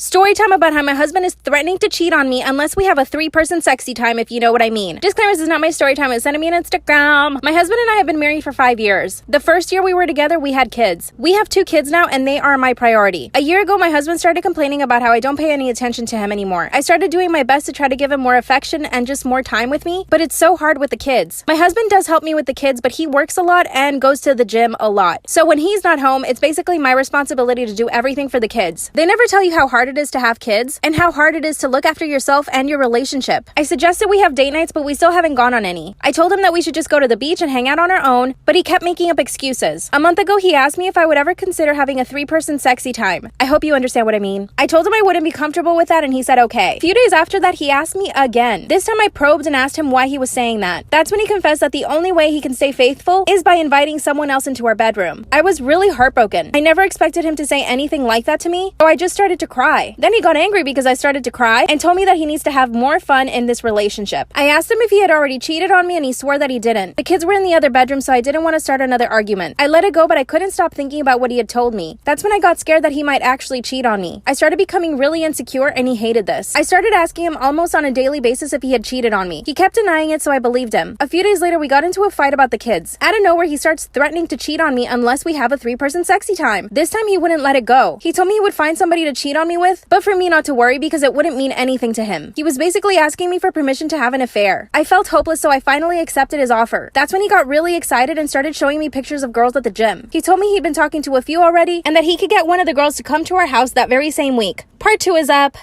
Story time about how my husband is threatening to cheat on me unless we have a 3-person sexy time, if you know what I mean. Disclaimer, this is not my story time. It's sending me an Instagram. My husband and I have been married for 5 years. The first year we were together, we had kids. We have 2 kids now, and they are my priority. A year ago, my husband started complaining about how I don't pay any attention to him anymore. I started doing my best to try to give him more affection and just more time with me, but it's so hard with the kids. My husband does help me with the kids, but he works a lot and goes to the gym a lot. So when he's not home, it's basically my responsibility to do everything for the kids. They never tell you how hard it is to have kids and how hard it is to look after yourself and your relationship. I suggested we have date nights, but we still haven't gone on any. I told him that we should just go to the beach and hang out on our own, but he kept making up excuses. A month ago, he asked me if I would ever consider having a 3-person sexy time. I hope you understand what I mean. I told him I wouldn't be comfortable with that, and he said okay. A few days after that, he asked me again. This time I probed and asked him why he was saying that. That's when he confessed that the only way he can stay faithful is by inviting someone else into our bedroom. I was really heartbroken. I never expected him to say anything like that to me, so I just started to cry. Then he got angry because I started to cry and told me that he needs to have more fun in this relationship. I asked him if he had already cheated on me, and he swore that he didn't. The kids were in the other bedroom, so I didn't want to start another argument. I let it go, but I couldn't stop thinking about what he had told me. That's when I got scared that he might actually cheat on me. I started becoming really insecure, and he hated this. I started asking him almost on a daily basis if he had cheated on me. He kept denying it, so I believed him. A few days later, we got into a fight about the kids. Out of nowhere, he starts threatening to cheat on me unless we have a 3-person sexy time. This time, he wouldn't let it go. He told me he would find somebody to cheat on me with, but for me not to worry because it wouldn't mean anything to him. He was basically asking me for permission to have an affair. I felt hopeless, so I finally accepted his offer. That's when he got really excited and started showing me pictures of girls at the gym. He told me he'd been talking to a few already and that he could get one of the girls to come to our house that very same week. Part 2 is up.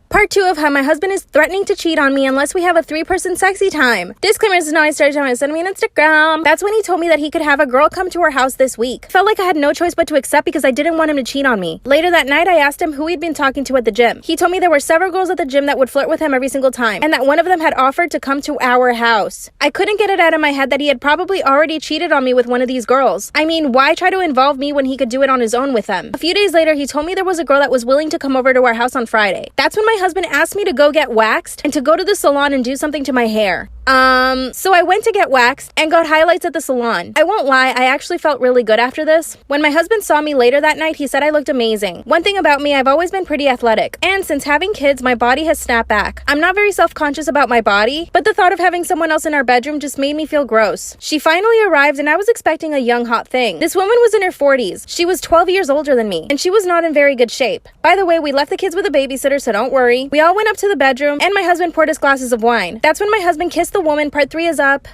Part 2 of how my husband is threatening to cheat on me unless we have a 3-person sexy time. Disclaimer, this is not my story time. Send me an Instagram. That's when he told me that he could have a girl come to our house this week. Felt like I had no choice but to accept because I didn't want him to cheat on me. Later that night, I asked him who he'd been talking to at the gym. He told me there were several girls at the gym that would flirt with him every single time, and that one of them had offered to come to our house. I couldn't get it out of my head that he had probably already cheated on me with one of these girls. I mean, why try to involve me when he could do it on his own with them? A few days later, he told me there was a girl that was willing to come over to our house on Friday. That's when my husband asked me to go get waxed and to go to the salon and do something to my hair. So I went to get waxed and got highlights at the salon. I won't lie, I actually felt really good after this. When my husband saw me later that night, he said I looked amazing. One thing about me, I've always been pretty athletic, and since having kids, my body has snapped back. I'm not very self-conscious about my body, but the thought of having someone else in our bedroom just made me feel gross. She finally arrived, and I was expecting a young hot thing. This woman was in her 40s. She was 12 years older than me, and she was not in very good shape. By the way, we left the kids with a babysitter, so don't worry. We all went up to the bedroom, and my husband poured us glasses of wine. That's when my husband kissed the woman. Part 3 is up.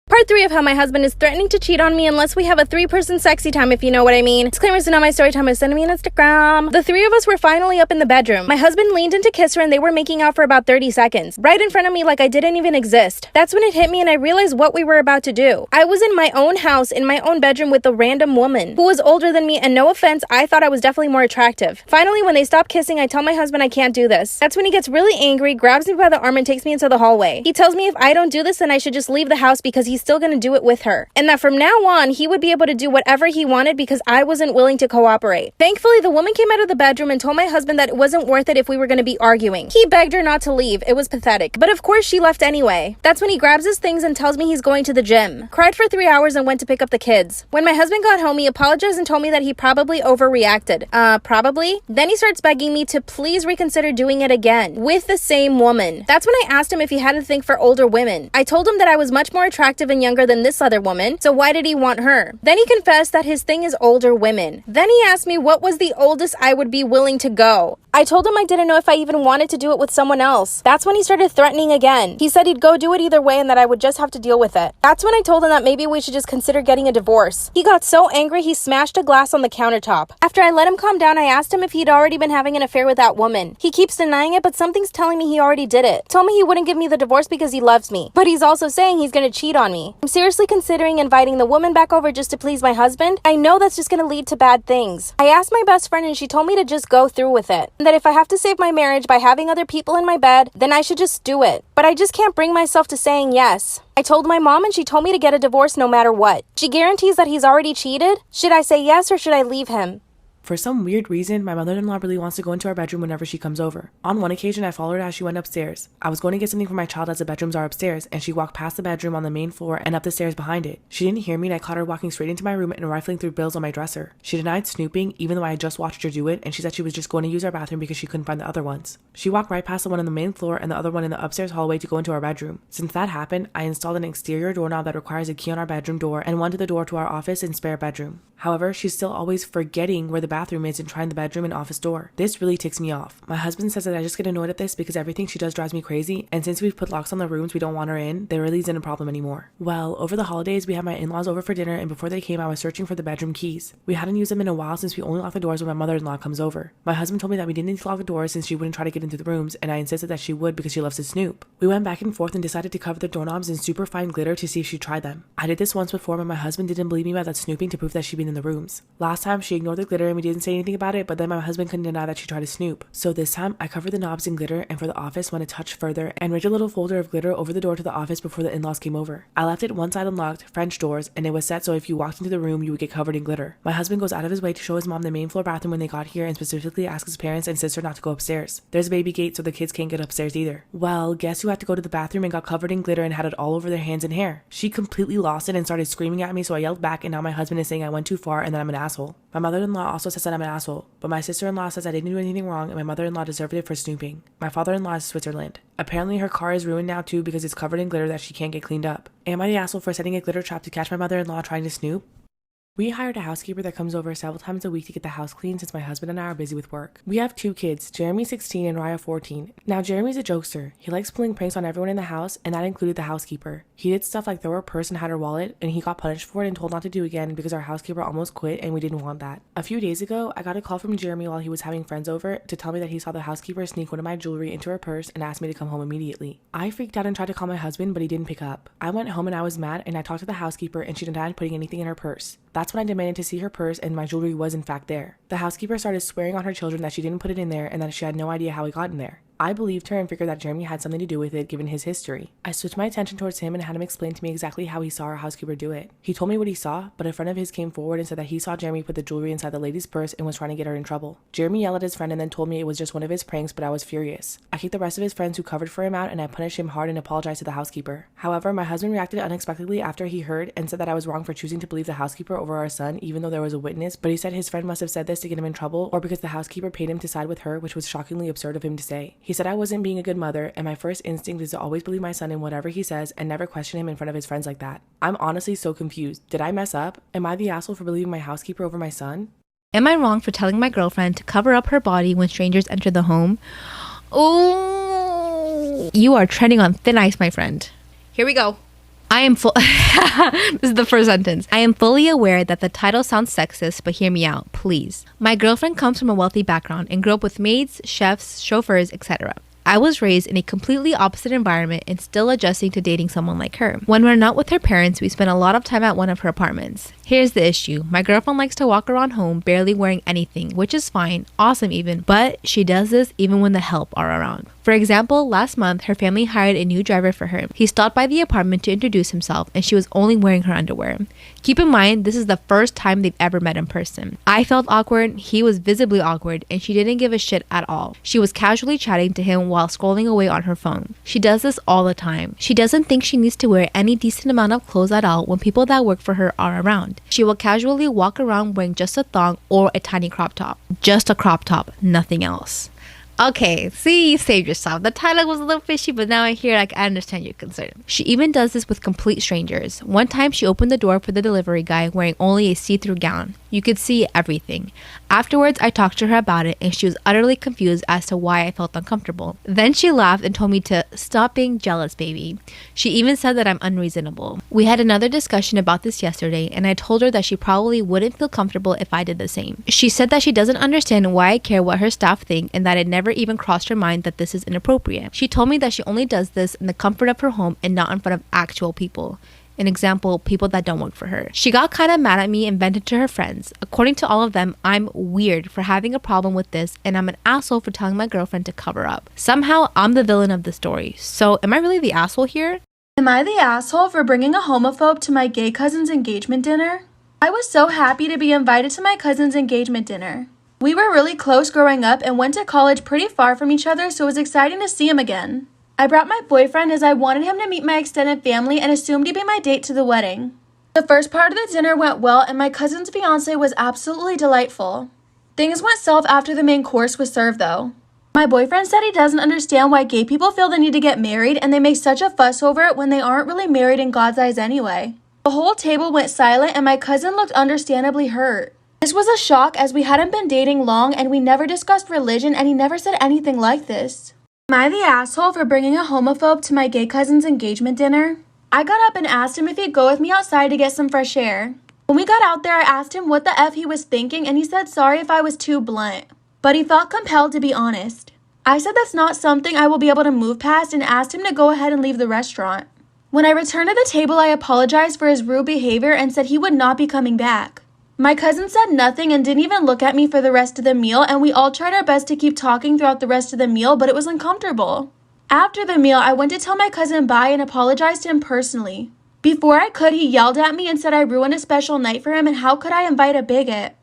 Part 3 of how my husband is threatening to cheat on me unless we have a 3-person sexy time, if you know what I mean. Disclaimer, this is not my story time. Send me an Instagram. The 3 of us were finally up in the bedroom. My husband leaned in to kiss her, and they were making out for about 30 seconds, right in front of me like I didn't even exist. That's when it hit me and I realized what we were about to do. I was in my own house, in my own bedroom with a random woman who was older than me, and no offense, I thought I was definitely more attractive. Finally, when they stopped kissing, I tell my husband I can't do this. That's when he gets really angry, grabs me by the arm, and takes me into the hallway. He tells me if I don't do this, then I should just leave the house because he's still gonna do it with her, and that from now on, he would be able to do whatever he wanted because I wasn't willing to cooperate. Thankfully, the woman came out of the bedroom and told my husband that it wasn't worth it if we were going to be arguing. He begged her not to leave. It was pathetic. But of course, she left anyway. That's when he grabs his things and tells me he's going to the gym. Cried for 3 hours and went to pick up the kids. When my husband got home, he apologized and told me that he probably overreacted. Probably? Then he starts begging me to please reconsider doing it again with the same woman. That's when I asked him if he had a thing for older women. I told him that I was much more attractive and younger than this other woman, so why did he want her? Then he confessed that his thing is older women. Then he asked me what was the oldest I would be willing to go. I told him I didn't know if I even wanted to do it with someone else. That's when he started threatening again. He said he'd go do it either way and that I would just have to deal with it. That's when I told him that maybe we should just consider getting a divorce. He got so angry he smashed a glass on the countertop. After I let him calm down, I asked him if he'd already been having an affair with that woman. He keeps denying it, but something's telling me he already did it. Told me he wouldn't give me the divorce because he loves me, but he's also saying he's gonna cheat on me. I'm seriously considering inviting the woman back over just to please my husband. I know that's just gonna lead to bad things. I asked my best friend and she told me to just go through with it, and that if I have to save my marriage by having other people in my bed, then I should just do it. But I just can't bring myself to saying yes. I told my mom and she told me to get a divorce no matter what. She guarantees that he's already cheated. Should I say yes or should I leave him? For some weird reason, my mother-in-law really wants to go into our bedroom whenever she comes over. On one occasion, I followed her as she went upstairs. I was going to get something for my child as the bedrooms are upstairs, and she walked past the bedroom on the main floor and up the stairs behind it. She didn't hear me, and I caught her walking straight into my room and rifling through bills on my dresser. She denied snooping, even though I had just watched her do it, and she said she was just going to use our bathroom because she couldn't find the other ones. She walked right past the one on the main floor and the other one in the upstairs hallway to go into our bedroom. Since that happened, I installed an exterior doorknob that requires a key on our bedroom door and one to the door to our office and spare bedroom. However, she's still always forgetting where the bathroom is and trying the bedroom and office door. This really ticks me off. My husband says that I just get annoyed at this because everything she does drives me crazy, and since we've put locks on the rooms we don't want her in, there really isn't a problem anymore. Well, over the holidays we had my in-laws over for dinner, and before they came I was searching for the bedroom keys. We hadn't used them in a while since we only lock the doors when my mother-in-law comes over. My husband told me that we didn't need to lock the doors since she wouldn't try to get into the rooms, and I insisted that she would because she loves to snoop. We went back and forth and decided to cover the doorknobs in super fine glitter to see if she'd try them. I did this once before, but my husband didn't believe me about that snooping to prove that she'd been in the rooms. Last time she ignored the glitter and we didn't say anything about it, but then my husband couldn't deny that she tried to snoop. So this time I covered the knobs in glitter, and for the office went a touch further and rigged a little folder of glitter over the door to the office before the in-laws came over. I left it one side unlocked, French doors, and it was set so if you walked into the room you would get covered in glitter. My husband goes out of his way to show his mom the main floor bathroom when they got here and specifically ask his parents and sister not to go upstairs. There's a baby gate so the kids can't get upstairs either. Well, guess who had to go to the bathroom and got covered in glitter and had it all over their hands and hair? She completely lost it and started screaming at me, so I yelled back, and now my husband is saying I went too far and that I'm an asshole. My mother-in-law also says that I'm an asshole, but my sister-in-law says I didn't do anything wrong and my mother-in-law deserved it for snooping. My father-in-law is Switzerland. Apparently her car is ruined now too because it's covered in glitter that she can't get cleaned up. Am I the asshole for setting a glitter trap to catch my mother-in-law trying to snoop? We hired a housekeeper that comes over several times a week to get the house clean since my husband and I are busy with work. We have 2 kids, Jeremy 16 and Raya 14. Now Jeremy's a jokester. He likes pulling pranks on everyone in the house, and that included the housekeeper. He did stuff like throw her purse and hide her wallet, and he got punished for it and told not to do again because our housekeeper almost quit and we didn't want that. A few days ago, I got a call from Jeremy while he was having friends over to tell me that he saw the housekeeper sneak one of my jewelry into her purse and asked me to come home immediately. I freaked out and tried to call my husband, but he didn't pick up. I went home and I was mad, and I talked to the housekeeper and she denied putting anything in her purse. That's when I demanded to see her purse, and my jewelry was in fact there. The housekeeper started swearing on her children that she didn't put it in there and that she had no idea how it got in there. I believed her and figured that Jeremy had something to do with it given his history. I switched my attention towards him and had him explain to me exactly how he saw our housekeeper do it. He told me what he saw, but a friend of his came forward and said that he saw Jeremy put the jewelry inside the lady's purse and was trying to get her in trouble. Jeremy yelled at his friend and then told me it was just one of his pranks, but I was furious. I kicked the rest of his friends who covered for him out, and I punished him hard and apologized to the housekeeper. However, my husband reacted unexpectedly after he heard and said that I was wrong for choosing to believe the housekeeper over our son even though there was a witness, but he said his friend must have said this to get him in trouble or because the housekeeper paid him to side with her, which was shockingly absurd of him to say. He said I wasn't being a good mother, and my first instinct is to always believe my son in whatever he says and never question him in front of his friends like that. I'm honestly so confused. Did I mess up? Am I the asshole for believing my housekeeper over my son? Am I wrong for telling my girlfriend to cover up her body when strangers enter the home? Oh, you are treading on thin ice, my friend. Here we go. I am This is the first sentence. I am fully aware that the title sounds sexist, but hear me out, please. My girlfriend comes from a wealthy background and grew up with maids, chefs, chauffeurs, etc. I was raised in a completely opposite environment and still adjusting to dating someone like her. When we're not with her parents, we spend a lot of time at one of her apartments. Here's the issue. My girlfriend likes to walk around home barely wearing anything, which is fine, awesome even, but she does this even when the help are around. For example, last month, her family hired a new driver for her. He stopped by the apartment to introduce himself, and she was only wearing her underwear. Keep in mind, this is the first time they've ever met in person. I felt awkward, he was visibly awkward, and she didn't give a shit at all. She was casually chatting to him while scrolling away on her phone. She does this all the time. She doesn't think she needs to wear any decent amount of clothes at all when people that work for her are around. She will casually walk around wearing just a thong or a tiny crop top. Just a crop top, nothing else. Okay, see, you saved yourself. The title was a little fishy, but now I understand your concern. She even does this with complete strangers. One time she opened the door for the delivery guy wearing only a see-through gown. You could see everything. Afterwards, I talked to her about it and she was utterly confused as to why I felt uncomfortable. Then she laughed and told me to stop being jealous, baby. She even said that I'm unreasonable. We had another discussion about this yesterday and I told her that she probably wouldn't feel comfortable if I did the same. She said that she doesn't understand why I care what her staff think and that it never even crossed her mind that this is inappropriate. She told me that she only does this in the comfort of her home and not in front of actual people. An example, people that don't work for her. She got kind of mad at me and vented to her friends. According to all of them, I'm weird for having a problem with this and I'm an asshole for telling my girlfriend to cover up. Somehow, I'm the villain of the story. So, am I really the asshole here? Am I the asshole for bringing a homophobe to my gay cousin's engagement dinner? I was so happy to be invited to my cousin's engagement dinner. We were really close growing up and went to college pretty far from each other, so it was exciting to see him again. I brought my boyfriend as I wanted him to meet my extended family and assumed he'd be my date to the wedding. The first part of the dinner went well and my cousin's fiance was absolutely delightful. Things went south after the main course was served though. My boyfriend said he doesn't understand why gay people feel the need to get married and they make such a fuss over it when they aren't really married in God's eyes anyway. The whole table went silent and my cousin looked understandably hurt. This was a shock as we hadn't been dating long and we never discussed religion and he never said anything like this. Am I the asshole for bringing a homophobe to my gay cousin's engagement dinner? I got up and asked him if he'd go with me outside to get some fresh air. When we got out there, I asked him what the F he was thinking and he said sorry if I was too blunt. But he felt compelled to be honest. I said that's not something I will be able to move past and asked him to go ahead and leave the restaurant. When I returned to the table, I apologized for his rude behavior and said he would not be coming back. My cousin said nothing and didn't even look at me for the rest of the meal, and we all tried our best to keep talking throughout the rest of the meal, but it was uncomfortable. After the meal, I went to tell my cousin bye and apologized to him personally. Before I could, he yelled at me and said I ruined a special night for him and how could I invite a bigot?